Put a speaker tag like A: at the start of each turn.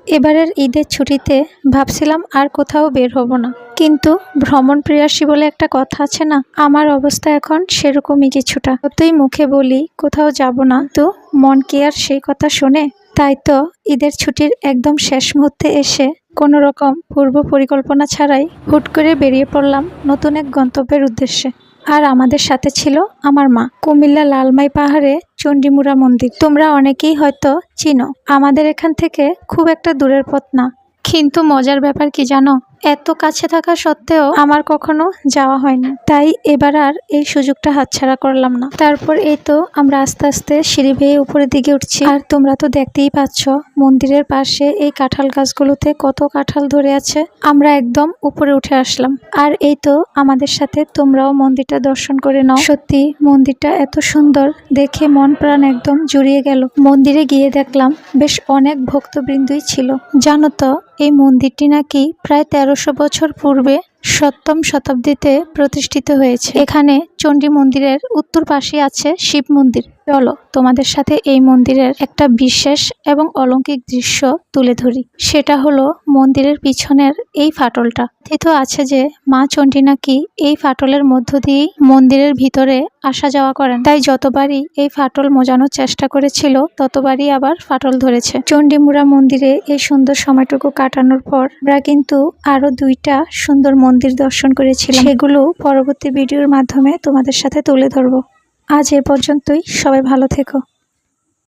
A: এবারের ঈদের ছুটিতে ভাবছিলাম আর কোথাও বের হব না, কিন্তু ভ্রমণ প্রিয়াসী বলে একটা কথা আছে না, আমার অবস্থা এখন সেরকমই কিছুটা। যতই মুখে বলি কোথাও যাব না, তো মন কি আর সেই কথা শোনে? তাই তো ঈদের ছুটির একদম শেষ মুহূর্তে এসে কোনো রকম পূর্ব পরিকল্পনা ছাড়াই হুট করে বেরিয়ে পড়লাম নতুন এক গন্তব্যের উদ্দেশ্যে। আর আমাদের সাথে ছিল আমার মা। কুমিল্লা লালমাই পাহাড়ে চণ্ডীমুড়া মন্দির তোমরা অনেকেই হয়তো চিনো। আমাদের এখান থেকে খুব একটা দূরের পথ না, কিন্তু মজার ব্যাপার কি জানো, এত কাছে থাকা সত্ত্বেও আমার কখনো যাওয়া হয়নি। তাই এবার আর এই সুযোগটা হাতছাড়া করলাম না। তারপর এই তো আমরা আস্তে আস্তে সিঁড়ি বেয়ে উপরের দিকে উঠছি, আর তোমরা তো দেখতেই পাচ্ছ মন্দিরের পাশে এই কাঁঠাল গাছগুলোতে কত কাঁঠাল ধরে আছে। আমরা একদম উপরে উঠে আসলাম, আর এই তো আমাদের সাথে তোমরাও মন্দিরটা দর্শন করে নাও। সত্যি মন্দিরটা এত সুন্দর, দেখে মন প্রাণ একদম জুড়িয়ে গেল। মন্দিরে গিয়ে দেখলাম বেশ অনেক ভক্তবৃন্দই ছিল। জানো তো এই মন্দিরটি নাকি প্রায় 1300 বছর পূর্বে 7ম শতাব্দীতে প্রতিষ্ঠিত হয়েছে। এখানে চণ্ডী মন্দিরের উত্তর পাশে আছে শিব মন্দির। চলো তোমাদের সাথে এই মন্দিরের একটা বিশেষ এবং অলৌকিক দৃশ্য তুলে ধরি। সেটা হলো মন্দিরের পিছনের এই ফাটলটা। কথিত আছে যে মা চণ্ডী নাকি এই ফাটলের মধ্য দিয়েই মন্দিরের ভিতরে আসা যাওয়া করেন। তাই যতবারই এই ফাটল মোজানোর চেষ্টা করেছিল ততবারই আবার ফাটল ধরেছে। চণ্ডীমুড়া মন্দিরে এই সুন্দর সময়টুকু কাটানোর পর আমরা কিন্তু আরো 2টা সুন্দর মন্দির দর্শন করেছিলাম। সেগুলো পরবর্তী ভিডিওর মাধ্যমে তোমাদের সাথে তুলে ধরবো। আজ এ পর্যন্তই, সবাই ভালো থেকো।